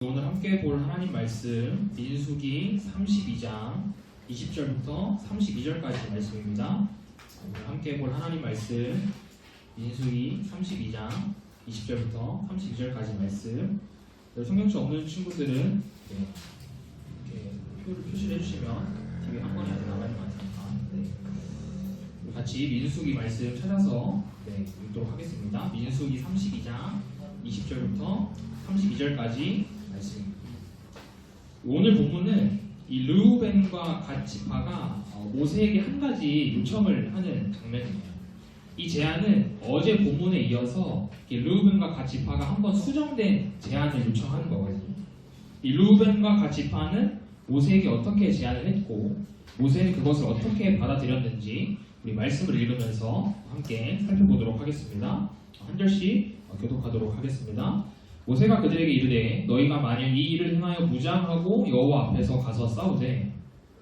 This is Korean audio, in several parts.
오늘 함께 볼 하나님 말씀 민수기 32장 20절부터 32절까지 말씀입니다. 오늘 함께 볼 하나님 말씀 민수기 32장 20절부터 32절까지 말씀. 성경책 없는 친구들은 이렇게 표를 표시를 해주시면 TV에 한 번에 나가는 것 같으니까 같이 민수기 말씀 찾아서 읽도록 하겠습니다. 민수기 32장 20절부터 32절까지 말씀입니다. 오늘 본문은 이 르우벤과 갓 지파가 모세에게 한 가지 요청을 하는 장면이에요. 이 제안은 어제 본문에 이어서 르우벤과 갓 지파가 한번 수정된 제안을 요청하는 거거든요. 이 르우벤과 갓 지파는 모세에게 어떻게 제안을 했고 모세는 그것을 어떻게 받아들였는지 우리 말씀을 읽으면서 함께 살펴보도록 하겠습니다. 한 절씩 교독하도록 하겠습니다. 모세가 그들에게 이르되 너희가 만약 이 일을 행하여 무장하고 여호와 앞에서 가서 싸우되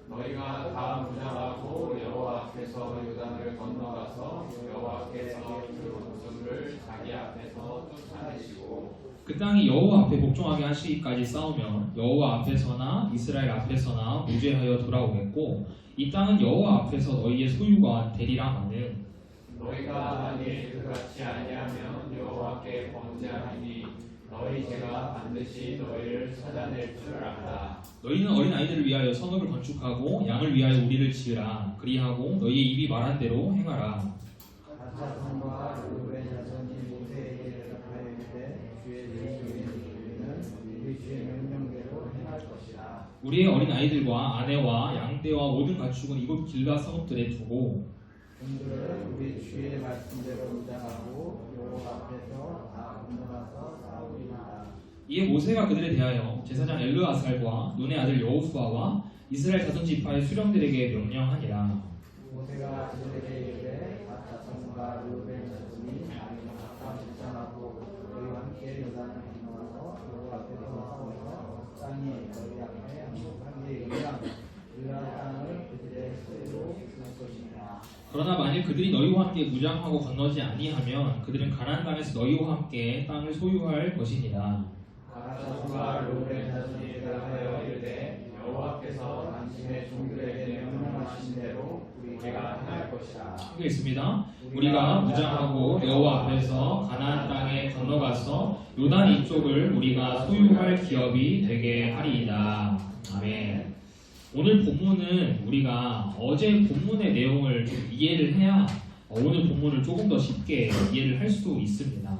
너희가 다 무장하고 여호와 앞에서 요단을 건너가서 여호와께서 그 군수를 자기 앞에서 쫓아내시고 그 땅이 여호와 앞에 복종하게 하시기까지 싸우면 여호와 앞에서나 이스라엘 앞에서나 무죄하여 돌아오겠고 이 땅은 여호와 앞에서 너희의 소유가 되리라 하는 너희가 만일 그같이 아니하면 여호와께 범죄하리니 너희 죄가 반드시 너희를 찾아낼 줄 알라. 너희는 어린 아이들을 위하여 성읍을 건축하고 양을 위하여 우리를 지으라. 그리하고 너희의 입이 말한 대로 행하라. 가사손과 르우벤 자손이 모세에게 대답하여 이르되 주의 명령에는 우리 주의 명령대로 행할 것이라. 우리의 어린 아이들과 아내와 양떼와 모든 가축은 이곳 길가 성읍들에 두고 군들을 우리 주의 말씀대로 무장하고 여호와 앞에서 다 건너가서 싸우리라. 이에 모세가 그들에 대하여 제사장 엘르아살과 눈의 아들 여호수아와 이스라엘 자손 지파의 수령들에게 명령하니라. 모세가 그들에게 이르되 갓 자손과 르우벤 자손이 각각 무장하고 너희와 함께 요단을 건너가서 여호와 앞에서 싸워서 땅이 너희 앞에 항복하게 이르면 그 땅을 그들의 소유로 줄 것이니라. 그러나 만일 그들이 너희와 함께 무장하고 건너지 아니하면 그들은 가나안 땅에서 너희와 함께 땅을 소유할 것이니라. 각 자손과 르우벤 자손이 대답하여 이르되 여호와께서 당신의 종들에게 명령하신 대로 우리가 행할 것이라. 하고 있습니다. 우리가 무장하고 여호와 앞에서 가나안 땅에 건너가서 요단 이쪽을 우리가 소유할 기업이 되게 하리이다. 아멘. 오늘 본문은 우리가 어제 본문의 내용을 좀 이해를 해야 오늘 본문을 조금 더 쉽게 이해를 할 수 있습니다.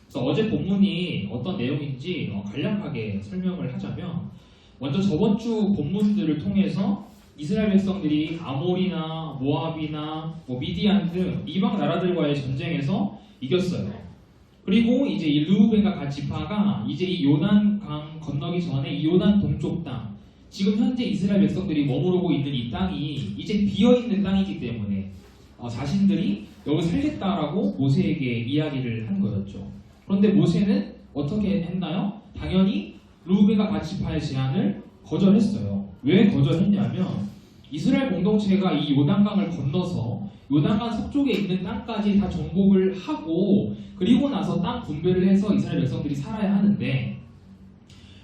그래서 어제 본문이 어떤 내용인지 간략하게 설명을 하자면 먼저 저번 주 본문들을 통해서 이스라엘 백성들이 아몰이나 모압이나 미디안 등 이방 나라들과의 전쟁에서 이겼어요. 그리고 이제 이 르우벤과 갓 지파가 이제 이 요단강 건너기 전에 이 요단 동쪽 땅, 지금 현재 이스라엘 백성들이 머무르고 있는 이 땅이 이제 비어있는 땅이기 때문에 자신들이 여기 살겠다라고 모세에게 이야기를 한 거였죠. 그런데 모세는 어떻게 했나요? 당연히 르우벤과 갓 지파의 제안을 거절했어요. 왜 거절했냐면 이스라엘 공동체가 이 요단강을 건너서 요단강 서쪽에 있는 땅까지 다 정복을 하고 그리고 나서 땅 분배를 해서 이스라엘 백성들이 살아야 하는데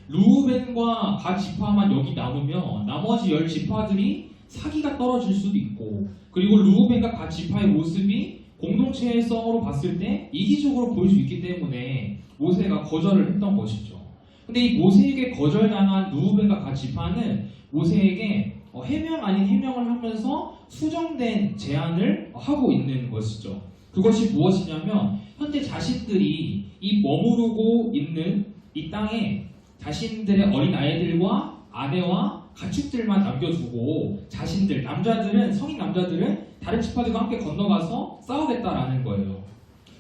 르우벤과 갓 지파만 여기 남으면 나머지 10지파들이 사기가 떨어질 수도 있고 그리고 르우벤과 갓 지파의 모습이 공동체성으로 봤을 때 이기적으로 보일 수 있기 때문에 모세가 거절을 했던 것이죠. 근데 이 모세에게 거절당한 르우벤과 갓 지파는 모세에게 해명 아닌 해명을 하면서 수정된 제안을 하고 있는 것이죠. 그것이 무엇이냐면 현재 자신들이 이 머무르고 있는 이 땅에 자신들의 어린 아이들과 아내와 가축들만 남겨두고 자신들, 남자들은, 성인 남자들은 다른 지파들과 함께 건너가서 싸우겠다라는 거예요.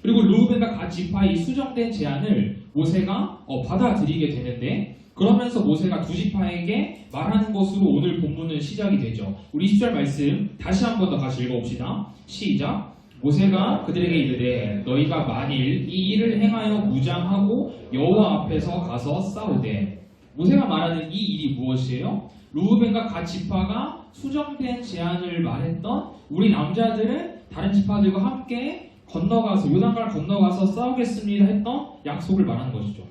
그리고 르우벤과 갓 지파의 수정된 제안을 모세가 받아들이게 되는데 그러면서 모세가 두 지파에게 말하는 것으로 오늘 본문은 시작이 되죠. 우리 20절 말씀 다시 한 번 더 같이 읽어봅시다. 시작! 모세가 그들에게 이르되 너희가 만일 이 일을 행하여 무장하고 여호와 앞에서 가서 싸우되 모세가 말하는 이 일이 무엇이에요? 르우벤과 갓 지파가 수정된 제안을 말했던 우리 남자들은 다른 지파들과 함께 건너가서 요단강을 건너가서 싸우겠습니다 했던 약속을 말하는 것이죠.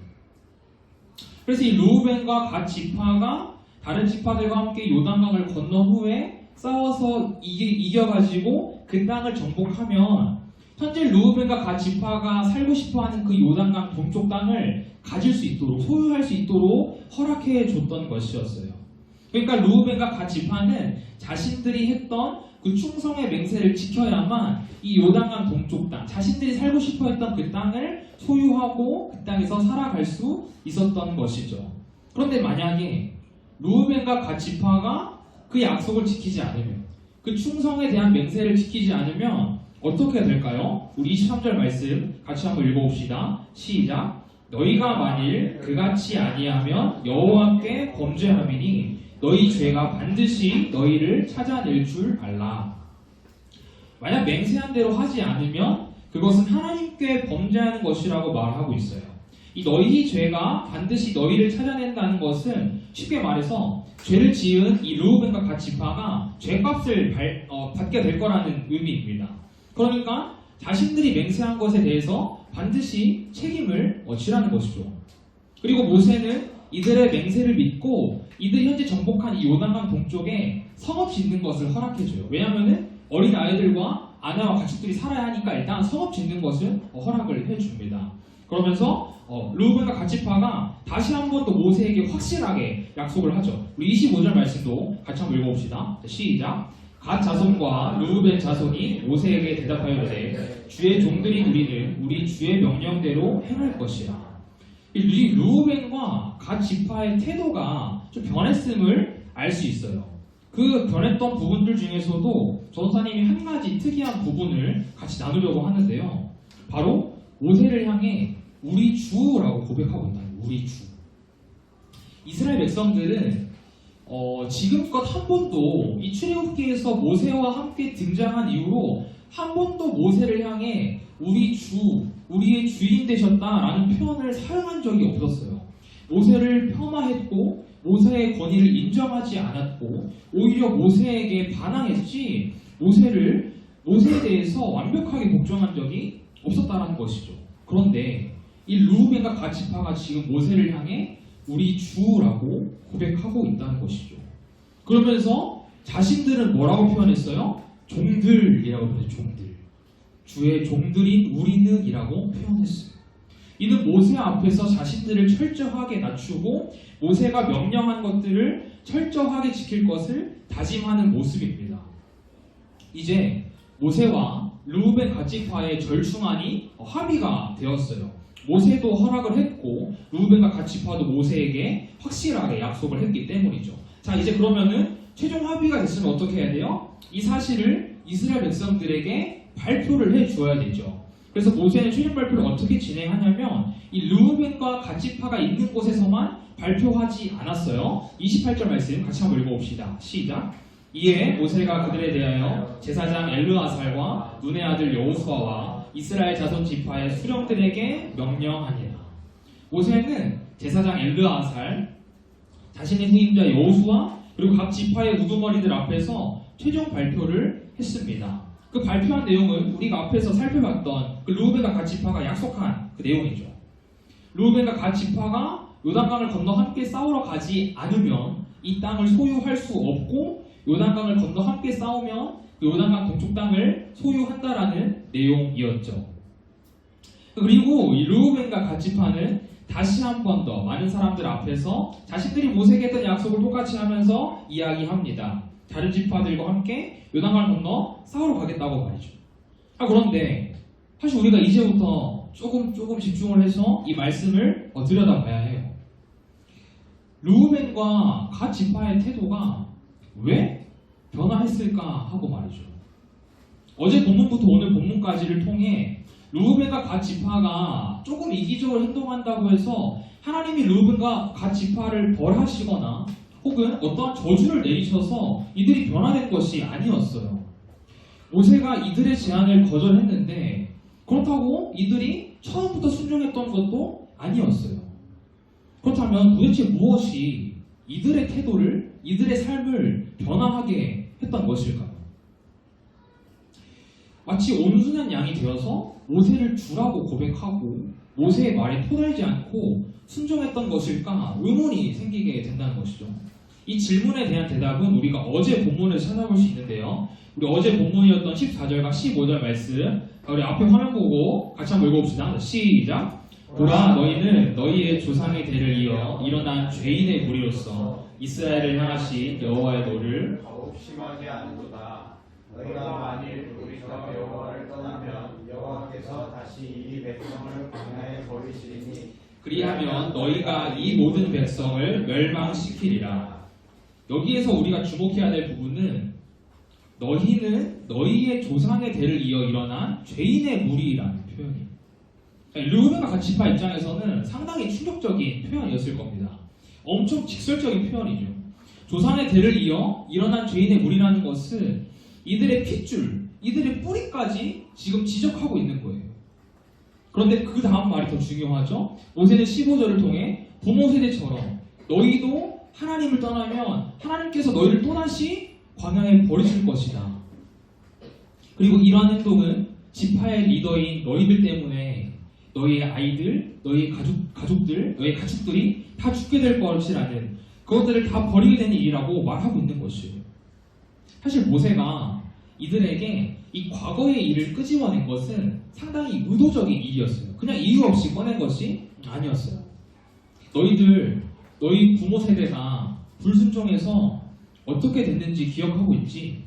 그래서 이 르우벤과 갓 지파가 다른 지파들과 함께 요단강을 건너 후에 싸워서 이겨가지고 그 땅을 정복하면 현재 르우벤과 갓 지파가 살고 싶어하는 그 요단강 동쪽 땅을 가질 수 있도록 소유할 수 있도록 허락해 줬던 것이었어요. 그러니까 르우벤과 갓 지파는 자신들이 했던 그 충성의 맹세를 지켜야만 이 요단강 동쪽 땅, 자신들이 살고 싶어했던 그 땅을 소유하고 그 땅에서 살아갈 수 있었던 것이죠. 그런데 만약에 르우벤과 갓 지파가 그 약속을 지키지 않으면, 그 충성에 대한 맹세를 지키지 않으면 어떻게 될까요? 우리 23절 말씀 같이 한번 읽어봅시다. 시작. 너희가 만일 그같이 아니하면 여호와께 범죄함이니 너희 죄가 반드시 너희를 찾아낼 줄 알라. 만약 맹세한 대로 하지 않으면 그것은 하나님께 범죄하는 것이라고 말하고 있어요. 이 너희 죄가 반드시 너희를 찾아낸다는 것은 쉽게 말해서 죄를 지은 이 르우벤과 갓 지파가 죄값을 받게 될 거라는 의미입니다. 그러니까 자신들이 맹세한 것에 대해서 반드시 책임을 지라는 것이죠. 그리고 모세는 이들의 맹세를 믿고 이들이 현재 정복한 이 요단강 동쪽에 성읍 짓는 것을 허락해줘요. 왜냐하면 어린 아이들과 아내와 가축들이 살아야 하니까 일단 성읍 짓는 것을 허락을 해줍니다. 그러면서 르우벤과 갓 지파가 다시 한 번 더 모세에게 확실하게 약속을 하죠. 우리 25절 말씀도 같이 한번 읽어봅시다. 시작. 갓 자손과 르우벤 자손이 모세에게 대답하여 이르되 주의 종들이 우리는 우리 주의 명령대로 행할 것이라. 이 르우벤과 갓 지파의 태도가 좀 변했음을 알 수 있어요. 그 변했던 부분들 중에서도 전사님이 한 가지 특이한 부분을 같이 나누려고 하는데요. 바로 모세를 향해 우리 주라고 고백하고 있다. 우리 주. 이스라엘 백성들은 지금껏 한 번도 이 출애굽기에서 모세와 함께 등장한 이후로 한 번도 모세를 향해 우리 주, 우리의 주인 되셨다라는 표현을 사용한 적이 없었어요. 모세를 폄하했고 모세의 권위를 인정하지 않았고 오히려 모세에게 반항했지 모세에 대해서 완벽하게 복종한 적이 없었다는 것이죠. 그런데 이 르우벤과 갓 지파가 지금 모세를 향해 우리 주라고 고백하고 있다는 것이죠. 그러면서 자신들은 뭐라고 표현했어요? 종들이라고 표현했어요. 종들. 주의 종들인 우리는 이라고 표현했어요. 이는 모세 앞에서 자신들을 철저하게 낮추고 모세가 명령한 것들을 철저하게 지킬 것을 다짐하는 모습입니다. 이제 모세와 르우벤 갓 지파의 절충안이 합의가 되었어요. 모세도 허락을 했고 르우벤과 갓 지파도 모세에게 확실하게 약속을 했기 때문이죠. 자, 이제 그러면은 최종 합의가 됐으면 어떻게 해야 돼요? 이 사실을 이스라엘 백성들에게 발표를 해 주어야 되죠. 그래서 모세는 최종 발표를 어떻게 진행하냐면 이 르우벤과 갓 지파가 있는 곳에서만 발표하지 않았어요. 28절 말씀 같이 한번 읽어봅시다. 시작. 이에 모세가 그들에 대하여 제사장 엘르아살과 눈의 아들 여호수아와 이스라엘 자손 지파의 수령들에게 명령하니라. 모세는 제사장 엘르아살, 자신의 후임자 여호수아 그리고 각 지파의 우두머리들 앞에서 최종 발표를 했습니다. 그 발표한 내용은 우리가 앞에서 살펴봤던 그 르우벤과 갓 지파가 약속한 그 내용이죠. 르우벤과 갓 지파가 요단강을 건너 함께 싸우러 가지 않으면 이 땅을 소유할 수 없고 요단강을 건너 함께 싸우면 그 요단강 동쪽 땅을 소유한다라는 내용이었죠. 그리고 이 르우벤과 갓 지파는 다시 한 번 더 많은 사람들 앞에서 자신들이 모세에게 했던 약속을 똑같이 하면서 이야기합니다. 다른 지파들과 함께 요단강을 건너 싸우러 가겠다고 말이죠. 그런데 사실 우리가 이제부터 조금 집중을 해서 이 말씀을 들여다봐야 해요. 르우벤과 갓 지파의 태도가 왜 변화했을까 하고 말이죠. 어제 본문부터 오늘 본문까지를 통해 르우벤과 갓 지파가 조금 이기적으로 행동한다고 해서 하나님이 르우벤과 갓 지파를 벌하시거나 혹은 어떠한 저주를 내리셔서 이들이 변화된 것이 아니었어요. 모세가 이들의 제안을 거절했는데 그렇다고 이들이 처음부터 순종했던 것도 아니었어요. 그렇다면 도대체 무엇이 이들의 태도를, 이들의 삶을 변화하게 했던 것일까요? 마치 온순한 양이 되어서 모세를 주라고 고백하고 모세의 말에 토달지 않고 순종했던 것일까 의문이 생기게 된다는 것이죠. 이 질문에 대한 대답은 우리가 어제 본문에서 찾아볼 수 있는데요. 우리 어제 본문이었던 14절과 15절 말씀, 우리 앞에 화면 보고 같이 한번 읽어봅시다. 시작! 보라, 너희는 너희의 조상의 대를 이어 일어난 죄인의 무리로서 이스라엘을 향하신 여호와의 노를 더욱 심하게 하는도다. 너희가 만일 우리가 여호와를 떠나면 여호와께서 다시 이 백성을 광야에 버리시리니 그리하면 너희가 이 모든 백성을 멸망시키리라. 여기에서 우리가 주목해야 될 부분은 너희는 너희의 조상의 대를 이어 일어난 죄인의 무리라는 표현이에요. 르우벤과 갓 지파 입장에서는 상당히 충격적인 표현이었을 겁니다. 엄청 직설적인 표현이죠. 조상의 대를 이어 일어난 죄인의 무리라는 것은 이들의 핏줄, 이들의 뿌리까지 지금 지적하고 있는 거예요. 그런데 그 다음 말이 더 중요하죠. 모세는 15절을 통해 부모 세대처럼 너희도 하나님을 떠나면 하나님께서 너희를 또다시 광야에 버리실 것이다. 그리고 이러한 행동은 지파의 리더인 너희들 때문에 너희의 아이들, 너희의 가족들, 너희의 가축들이 다 죽게 될 것이라는, 그것들을 다 버리게 되는 일이라고 말하고 있는 것이에요. 사실 모세가 이들에게 이 과거의 일을 끄집어낸 것은 상당히 의도적인 일이었어요. 그냥 이유 없이 꺼낸 것이 아니었어요. 너희 부모 세대가 불순종해서 어떻게 됐는지 기억하고 있지?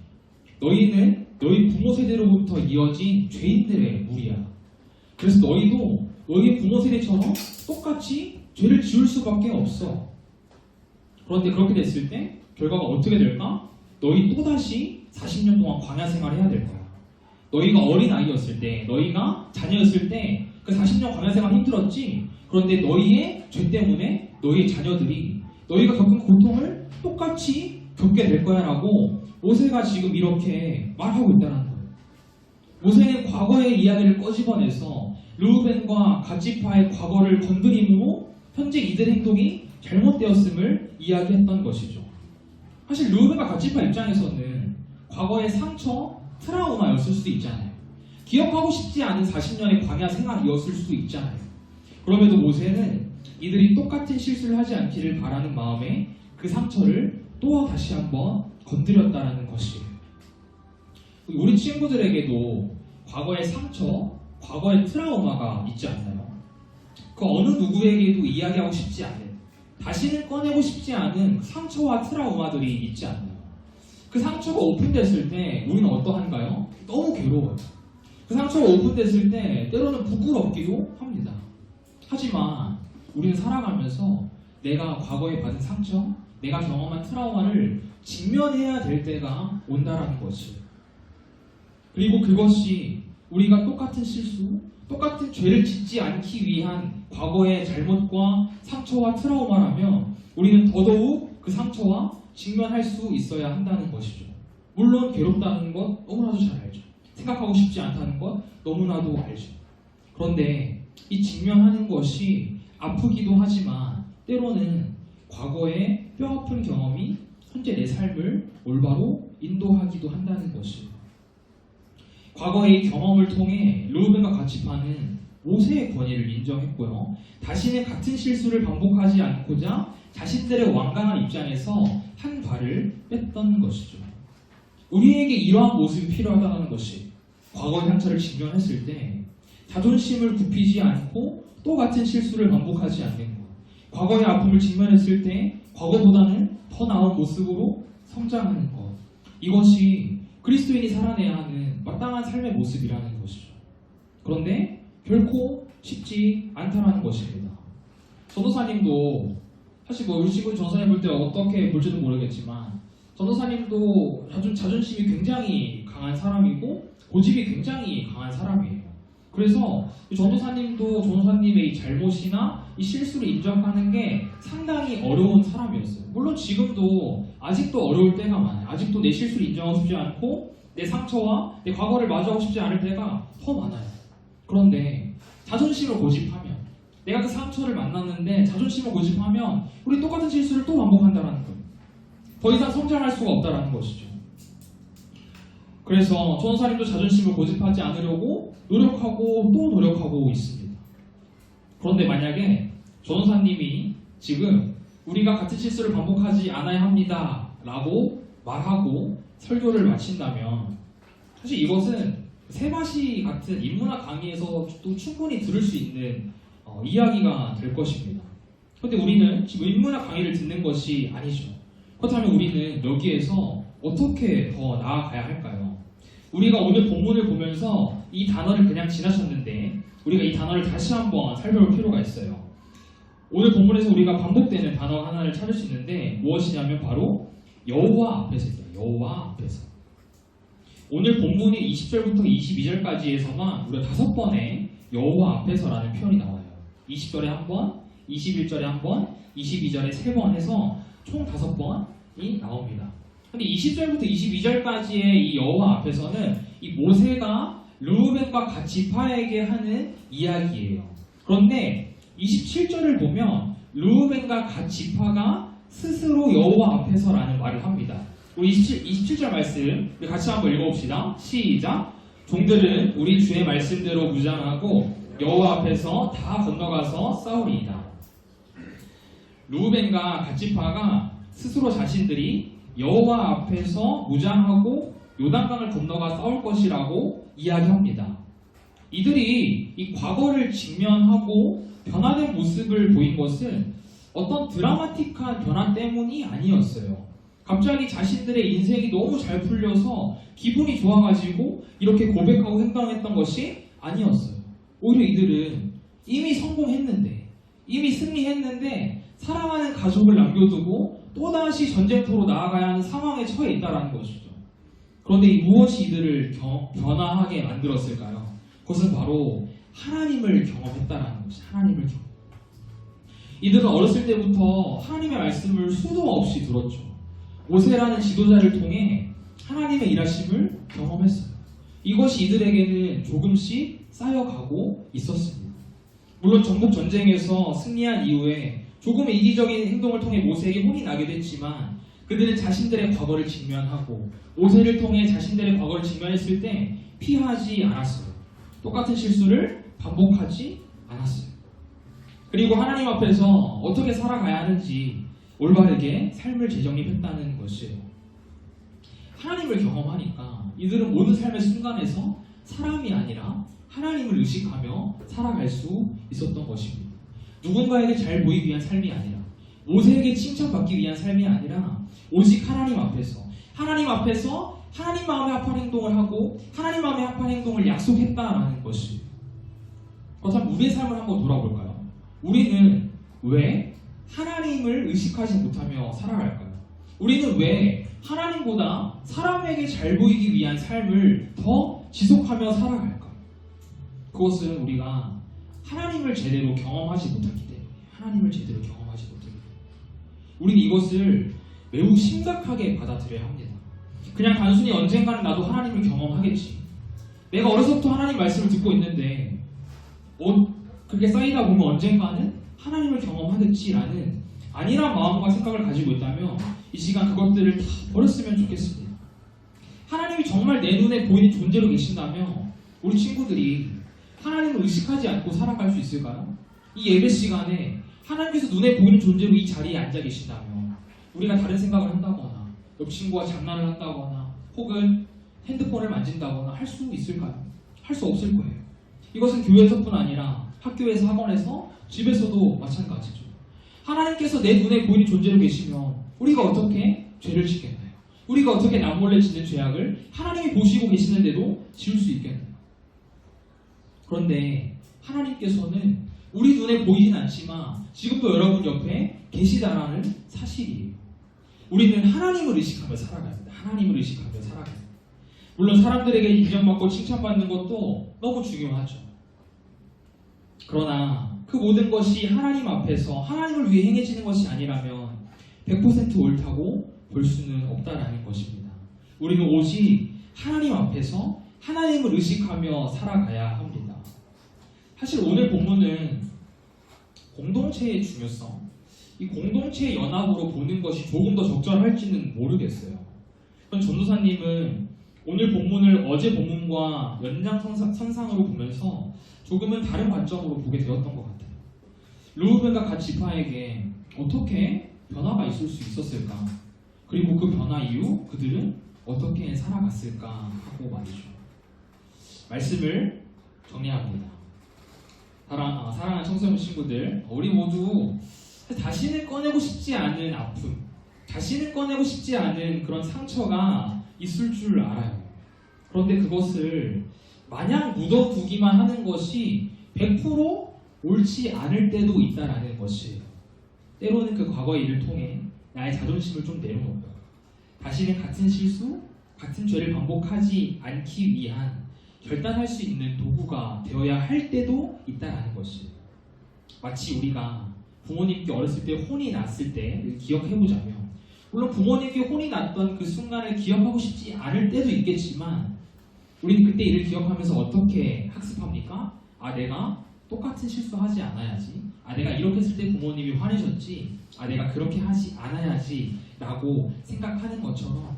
너희는 너희 부모 세대로부터 이어진 죄인들의 무리야. 그래서 너희도 너희 부모 세대처럼 똑같이 죄를 지을 수밖에 없어. 그런데 그렇게 됐을 때 결과가 어떻게 될까? 너희 또다시 40년 동안 광야 생활을 해야 될 거야. 너희가 어린 아이였을 때, 너희가 자녀였을 때 그 40년 광야 생활 힘들었지? 그런데 너희의 죄 때문에 너희의 자녀들이 너희가 겪은 고통을 똑같이 겪게 될 거야 라고 모세가 지금 이렇게 말하고 있다는 거예요. 모세는 과거의 이야기를 꺼집어내서 르우벤과 갓지파의 과거를 건드림으로 현재 이들의 행동이 잘못되었음을 이야기했던 것이죠. 사실 르우벤과 갓지파 입장에서는 과거의 상처, 트라우마였을 수도 있잖아요. 기억하고 싶지 않은 40년의 광야 생활이었을 수도 있잖아요. 그럼에도 모세는 이들이 똑같은 실수를 하지 않기를 바라는 마음에 그 상처를 또 다시 한번 건드렸다는 것이에요. 우리 친구들에게도 과거의 상처, 과거의 트라우마가 있지 않나요? 그 어느 누구에게도 이야기하고 싶지 않은, 다시는 꺼내고 싶지 않은 상처와 트라우마들이 있지 않나요? 그 상처가 오픈됐을 때 우리는 어떠한가요? 너무 괴로워요. 그 상처가 오픈됐을 때 때로는 부끄럽기도 합니다. 하지만 우리는 살아가면서 내가 과거에 받은 상처, 내가 경험한 트라우마를 직면해야 될 때가 온다라는 것이에요. 그리고 그것이 우리가 똑같은 실수, 똑같은 죄를 짓지 않기 위한 과거의 잘못과 상처와 트라우마라면 우리는 더더욱 그 상처와 직면할 수 있어야 한다는 것이죠. 물론 괴롭다는 것 너무나도 잘 알죠. 생각하고 싶지 않다는 것 너무나도 알죠. 그런데 이 직면하는 것이 아프기도 하지만 때로는 과거의 뼈아픈 경험이 현재 내 삶을 올바로 인도하기도 한다는 것이에요. 과거의 경험을 통해 르우벤과 갓지파는 모세의 권위를 인정했고요. 다시는 같은 실수를 반복하지 않고자 자신들의 완강한 입장에서 한 발을 뺐던 것이죠. 우리에게 이러한 모습이 필요하다는 것이, 과거의 상처를 직면했을 때 자존심을 굽히지 않고 또 같은 실수를 반복하지 않는 것, 과거의 아픔을 직면했을 때 과거보다는 더 나은 모습으로 성장하는 것, 이것이 그리스도인이 살아내야 하는 마땅한 삶의 모습이라는 것이죠. 그런데 결코 쉽지 않다는 것입니다. 전도사님도 사실 우리 친구 전도사님 볼 때 어떻게 볼지도 모르겠지만 전도사님도 자존심이 굉장히 강한 사람이고 고집이 굉장히 강한 사람이에요. 그래서 전도사님도 전도사님의 이 잘못이나 이 실수를 인정하는 게 상당히 어려운 사람이었어요. 물론 지금도 아직도 어려울 때가 많아요. 아직도 내 실수를 인정하고 싶지 않고 내 상처와 내 과거를 마주하고 싶지 않을 때가 더 많아요. 그런데 자존심을 고집하면, 내가 그 상처를 만났는데 자존심을 고집하면 우리 똑같은 실수를 또 반복한다는 거예요. 더 이상 성장할 수가 없다는 것이죠. 그래서 전도사님도 자존심을 고집하지 않으려고 노력하고 또 노력하고 있습니다. 그런데 만약에 전도사님이 지금 우리가 같은 실수를 반복하지 않아야 합니다 라고 말하고 설교를 마친다면 사실 이것은 세바시 같은 인문학 강의에서 또 충분히 들을 수 있는 이야기가 될 것입니다. 그런데 우리는 지금 인문학 강의를 듣는 것이 아니죠. 그렇다면 우리는 여기에서 어떻게 더 나아가야 할까요? 우리가 오늘 본문을 보면서 이 단어를 그냥 지나쳤는데 우리가 이 단어를 다시 한번 살펴볼 필요가 있어요. 오늘 본문에서 우리가 반복되는 단어 하나를 찾을 수 있는데 무엇이냐면 바로 여호와 앞에서 있어요. 여호와 앞에서. 오늘 본문이 20절부터 22절까지에서만 무려 5번의 여호와 앞에서라는 표현이 나와요. 20절에 한 번, 21절에 한 번, 22절에 3번 해서 총 5번이 나옵니다. 근데 20절부터 22절까지의 이 여호와 앞에서는 이 모세가 르우벤과 갓 지파에게 하는 이야기예요. 그런데 27절을 보면 르우벤과 갓 지파가 스스로 여호와 앞에서라는 말을 합니다. 우리 27절 말씀 우리 같이 한번 읽어봅시다. 시작. 종들은 우리 주의 말씀대로 무장하고 여호와 앞에서 다 건너가서 싸우리이다. 르우벤과 갓 지파가 스스로 자신들이 여호와 앞에서 무장하고 요단강을 건너가 싸울 것이라고 이야기합니다. 이들이 이 과거를 직면하고 변화된 모습을 보인 것은 어떤 드라마틱한 변화 때문이 아니었어요. 갑자기 자신들의 인생이 너무 잘 풀려서 기분이 좋아가지고 이렇게 고백하고 행동했던 것이 아니었어요. 오히려 이들은 이미 성공했는데, 이미 승리했는데 사랑하는 가족을 남겨두고 또다시 전쟁터로 나아가야 하는 상황에 처해 있다는 것이죠. 그런데 이 무엇이 이들을 변화하게 만들었을까요? 그것은 바로 하나님을 경험했다라는 것이 하나님을 경험. 이들은 어렸을 때부터 하나님의 말씀을 수도 없이 들었죠. 모세라는 지도자를 통해 하나님의 일하심을 경험했어요. 이것이 이들에게는 조금씩 쌓여가고 있었습니다. 물론 전국 전쟁에서 승리한 이후에 조금의 이기적인 행동을 통해 모세에게 혼이 나기도 했지만 그들은 자신들의 과거를 직면하고 모세를 통해 자신들의 과거를 직면했을 때 피하지 않았어요. 똑같은 실수를 반복하지 않았어요. 그리고 하나님 앞에서 어떻게 살아가야 하는지 올바르게 삶을 재정립했다는 것이에요. 하나님을 경험하니까 이들은 모든 삶의 순간에서 사람이 아니라 하나님을 의식하며 살아갈 수 있었던 것입니다. 누군가에게 잘 보이기 위한 삶이 아니라 모세에게 칭찬받기 위한 삶이 아니라 오직 하나님 앞에서 하나님 마음에 합한 행동을 하고 하나님 마음에 합한 행동을 약속했다라는 것이. 그렇다면 우리의 삶을 한번 돌아볼까요? 우리는 왜 하나님을 의식하지 못하며 살아갈까요? 우리는 왜 하나님보다 사람에게 잘 보이기 위한 삶을 더 지속하며 살아갈까요? 그것은 우리가 하나님을 제대로 경험하지 못했기 때문에 하나님을 제대로 경험하지 못했기 때문에 우리는 이것을 매우 심각하게 받아들여야 합니다. 그냥 단순히 언젠가는 나도 하나님을 경험하겠지. 내가 어려서부터 하나님 말씀을 듣고 있는데 그렇게 쌓이다 보면 언젠가는 하나님을 경험하겠지라는 아니란 마음과 생각을 가지고 있다면 이 시간 그것들을 다 버렸으면 좋겠습니다. 하나님이 정말 내 눈에 보이는 존재로 계신다면 우리 친구들이 하나님을 의식하지 않고 살아갈 수 있을까요? 이 예배 시간에 하나님께서 눈에 보이는 존재로 이 자리에 앉아 계신다면 우리가 다른 생각을 한다거나 옆 친구와 장난을 한다거나 혹은 핸드폰을 만진다거나 할 수 있을까요? 할 수 없을 거예요. 이것은 교회에서뿐 아니라 학교에서, 학원에서, 집에서도 마찬가지죠. 하나님께서 내 눈에 보이는 존재로 계시면 우리가 어떻게 죄를 짓겠나요? 우리가 어떻게 남몰래 짓는 죄악을 하나님이 보시고 계시는데도 지을 수 있겠나요? 그런데 하나님께서는 우리 눈에 보이진 않지만 지금도 여러분 옆에 계시다라는 사실이에요. 우리는 하나님을 의식하며 살아가야 합니다. 하나님을 의식하며 살아가야 합니다. 물론 사람들에게 인정받고 칭찬받는 것도 너무 중요하죠. 그러나 그 모든 것이 하나님 앞에서 하나님을 위해 행해지는 것이 아니라면 100% 옳다고 볼 수는 없다라는 것입니다. 우리는 오직 하나님 앞에서 하나님을 의식하며 살아가야 합니다. 사실 오늘 본문은 공동체의 중요성, 이 공동체의 연합으로 보는 것이 조금 더 적절할지는 모르겠어요. 그럼 전도사님은 오늘 본문을 어제 본문과 연장선상으로 보면서 조금은 다른 관점으로 보게 되었던 것 같아요. 르우벤과 갓 지파에게 어떻게 변화가 있을 수 있었을까? 그리고 그 변화 이후 그들은 어떻게 살아갔을까 하고 말이죠. 말씀을 정리합니다. 사랑하는 청소년 친구들, 우리 모두 자신을 꺼내고 싶지 않은 아픔, 자신을 꺼내고 싶지 않은 그런 상처가 있을 줄 알아요. 그런데 그것을 마냥 묻어두기만 하는 것이 100% 옳지 않을 때도 있다라는 것이에요. 때로는 그 과거의 일을 통해 나의 자존심을 좀 내려놓고 다시는 같은 실수, 같은 죄를 반복하지 않기 위한 결단할 수 있는 도구가 되어야 할 때도 있다라는 것이에요. 마치 우리가 부모님께 어렸을 때 혼이 났을 때를 기억해보자면, 물론 부모님께 혼이 났던 그 순간을 기억하고 싶지 않을 때도 있겠지만 우리는 그때 이를 기억하면서 어떻게 학습합니까? 내가 똑같은 실수하지 않아야지. 내가 이렇게 했을 때 부모님이 화내셨지. 내가 그렇게 하지 않아야지 라고 생각하는 것처럼,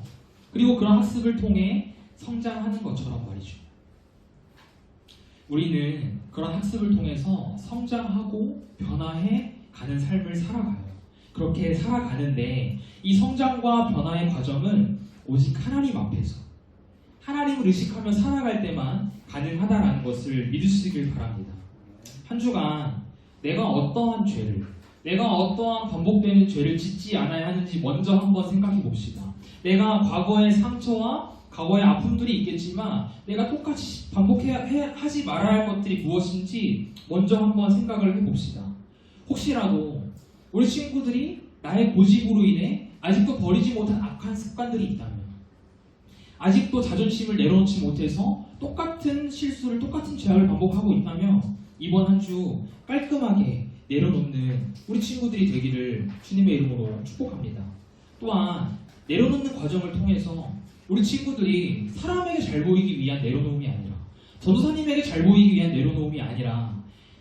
그리고 그런 학습을 통해 성장하는 것처럼 말이죠. 우리는 그런 학습을 통해서 성장하고 변화해 가는 삶을 살아가요. 그렇게 살아가는데 이 성장과 변화의 과정은 오직 하나님 앞에서 하나님을 의식하며 살아갈 때만 가능하다라는 것을 믿으시길 바랍니다. 한 주간 내가 어떠한 죄를, 내가 어떠한 반복되는 죄를 짓지 않아야 하는지 먼저 한번 생각해 봅시다. 내가 과거의 상처와 과거의 아픔들이 있겠지만 내가 똑같이 반복하지 말아야 할 것들이 무엇인지 먼저 한번 생각을 해봅시다. 혹시라도 우리 친구들이 나의 고집으로 인해 아직도 버리지 못한 악한 습관들이 있다면, 아직도 자존심을 내려놓지 못해서 똑같은 실수를, 똑같은 죄악을 반복하고 있다면 이번 한 주 깔끔하게 내려놓는 우리 친구들이 되기를 주님의 이름으로 축복합니다. 또한 내려놓는 과정을 통해서 우리 친구들이 사람에게 잘 보이기 위한 내려놓음이 아니라, 전도사님에게 잘 보이기 위한 내려놓음이 아니라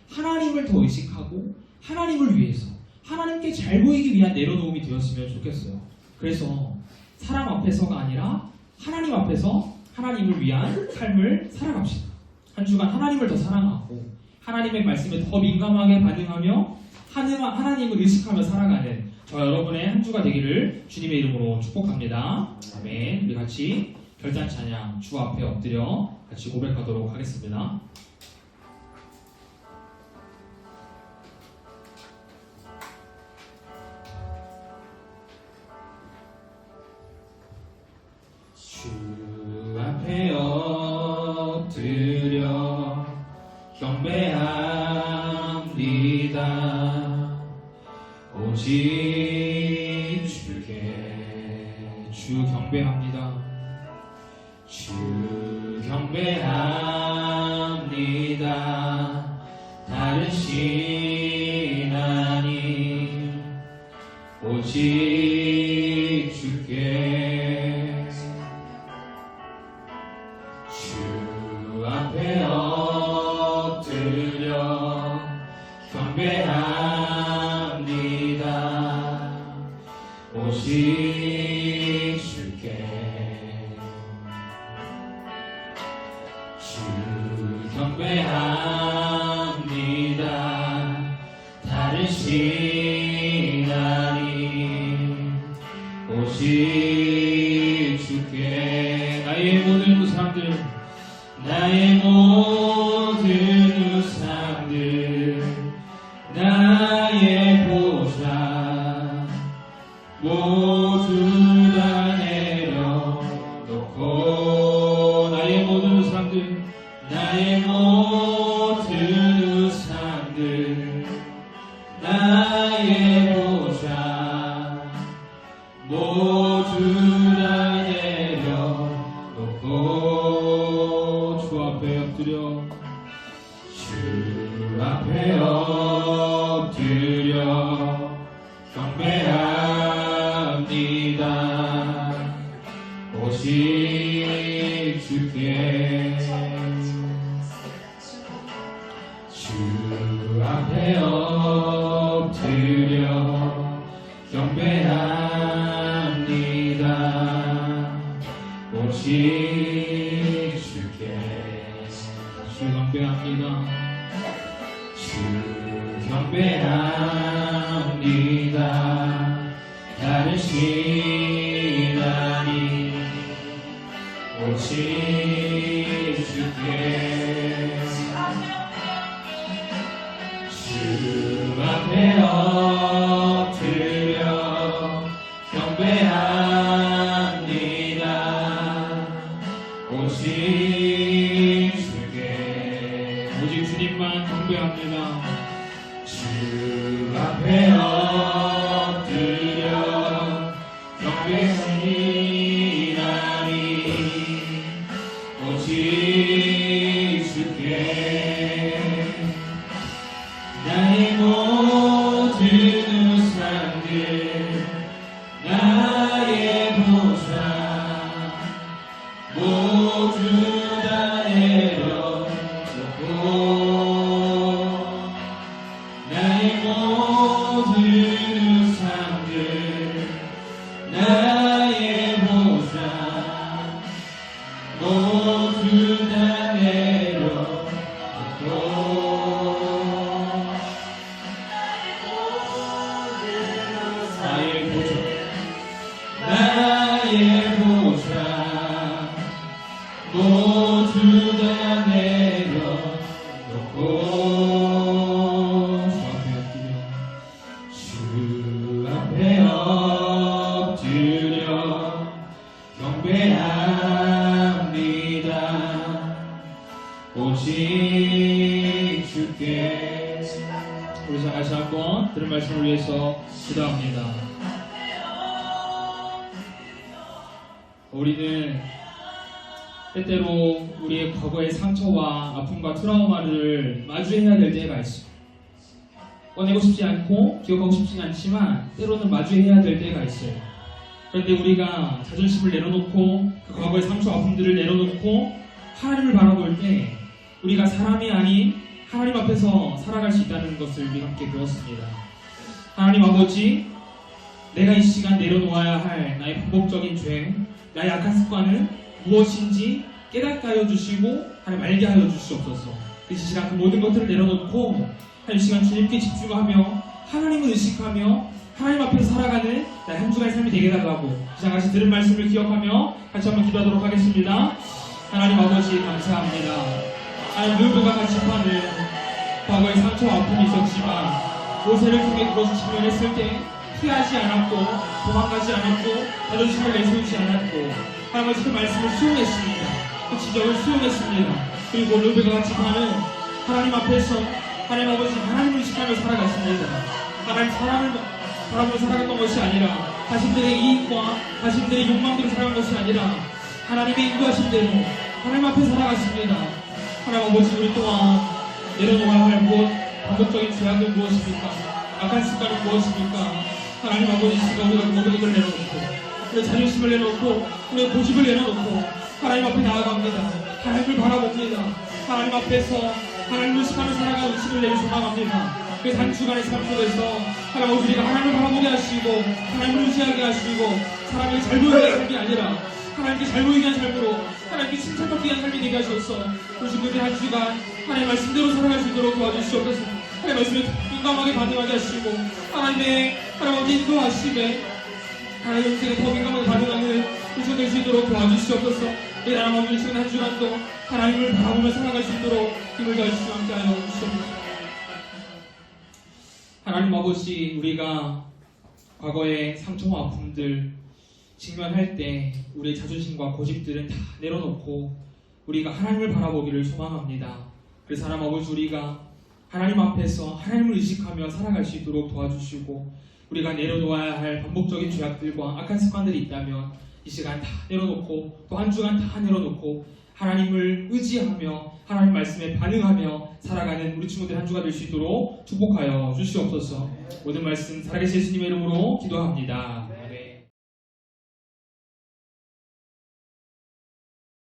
하나님을 더 의식하고 하나님을 위해서 하나님께 잘 보이기 위한 내려놓음이 되었으면 좋겠어요. 그래서 사람 앞에서가 아니라 하나님 앞에서 하나님을 위한 삶을 살아갑시다. 한 주간 하나님을 더 사랑하고 하나님의 말씀에 더 민감하게 반응하며 하나님을 의식하며 살아가는 저 여러분의 한 주가 되기를 주님의 이름으로 축복합니다. 아멘. 우리 같이 결단 찬양 주 앞에 엎드려 같이 고백하도록 하겠습니다. 주 앞에 엎드려 경배합니다. 오직 주께 주 경배합니다. 주 경배합니다. 다른 신 아님 오직 주께 주 앞에 엎드려 경배합니다. 오직 주께 주 경배합니다. 다른 신 아님 오직 주께 나의 모든 우상들 나의 보상 모두 다 내려놓고 나의 모든 우상들 나의 보상 모두 다 내려놓고 주 앞에 엎드려 경배합니다. 오직 주께 주 앞에 엎드려 경배합니다. 오직 주께 주 경배합니다. 주 경배합니다. 다른 시간이 오직 주께 주 앞에 엎드려 경배합니다. 오직 주께 오직 주님만 경배합니다. 주 앞에 엎드려 경배하리라니 오직 주께 나의 모든 우상들 나의 보상 모두 다 내려놓고 나의 모든 우상들 나의 보상 모두 다 내려놓고 나의 보상 나의 보상 모두 다 내려놓고 주 앞에 엎드려 경배합니다. 오직 주께 우리 다시 한번 들은 말씀을 위해서 기도합니다. 우리는 때때로 우리의 과거의 상처와 아픔과 트라우마를 마주해야 될 때가 있어요. 꺼내고 싶지 않고 기억하고 싶지 않지만 때로는 마주해야 될 때가 있어요. 그런데 우리가 자존심을 내려놓고 그 과거의 상처 아픔들을 내려놓고 하나님을 바라볼 때 우리가 사람이 아닌 하나님 앞에서 살아갈 수 있다는 것을 우리 함께 배웠습니다. 하나님 아버지, 내가 이 시간 내려놓아야 할 나의 반복적인 죄, 나의 악한 습관은 무엇인지 깨닫게 하여 주시고 하나님 알게 하여 주시옵소서. 이 시간 그 모든 것들을 내려놓고 한 시간 주님께 집중하며 하나님을 의식하며 하나님 앞에서 살아가는 나의 한 주간의 삶이 되게 해달라고 이 시간 같이 들은 말씀을 기억하며 같이 한번 기도하도록 하겠습니다. 하나님 아버지 감사합니다. 하나님 누구가 같이 파는 과거의 상처와 아픔이 있었지만 모세를 통해 그것을 직면했을 때 피하지 않았고 도망가지 않았고 자존심을 내세우지 않았고 하나님 그 말씀을 수용했습니다. 그 지적을 수용했습니다. 그리고 르베가 같이 파는 하나님 앞에서 하나님 아버지 하나님을 의식하며 살아갔습니다. 하나님 사람을 바라보며 살아갔던 것이 아니라 자신들의 이익과 자신들의 욕망대로 살아간 것이 아니라 하나님의 인도하신 대로 하나님 앞에 살아갔습니다. 하나님 아버지 우리 또한 내려놓아야 할 무엇 반복적인 죄악은 무엇입니까? 악한 습관은 무엇입니까? 하나님 아버지 시간 우리가 모든 것을 내려놓고 우리의 자존심을 내려놓고 우리의 고집을 내려놓고 하나님 앞에 나아갑니다. 하나님을 바라봅니다. 하나님 앞에서 하나님을 의식하며 살아가는 의식을 내려 소망합니다. 그 단주간의 삶 속에서 하나님 아버지 우리가 하나님을 바라보게 하시고 하나님을 의지하게 하시고 사람에게 잘 보이게 하는 삶이 아니라 하나님께 잘 보이게 하는 삶으로 하나님께 칭찬받게 하는 삶이 되게 하셔서 우리 친구들 한 주간 하나님 말씀대로 살아갈 수 있도록 도와주시옵소서. 하나님 말씀에 민감하게 반응하게 하시고 하나님 아버지 인도하시되 하나님 인생에 더 민감하게 반응하는 우리가 될 수 있도록 도와주시옵소서. 이 나라 우리 친구들 한 주간도 하나님을 바라보며 살아갈 수 있도록 힘을 다하시고 함께하여 주시옵소서. 하나님 아버지 우리가 과거의 상처와 아픔들 직면할 때 우리의 자존심과 고집들은 다 내려놓고 우리가 하나님을 바라보기를 소망합니다. 그래서 하나님 아버지 우리가 하나님 앞에서 하나님을 의식하며 살아갈 수 있도록 도와주시고 우리가 내려놓아야 할 반복적인 죄악들과 악한 습관들이 있다면 이 시간 다 내려놓고 또 한 주간 다 내려놓고 하나님을 의지하며 하나님 말씀에 반응하며 살아가는 우리 친구들 한 주가 될 수 있도록 축복하여 주시옵소서. 모든 말씀 살아계신 예수님의 이름으로 기도합니다.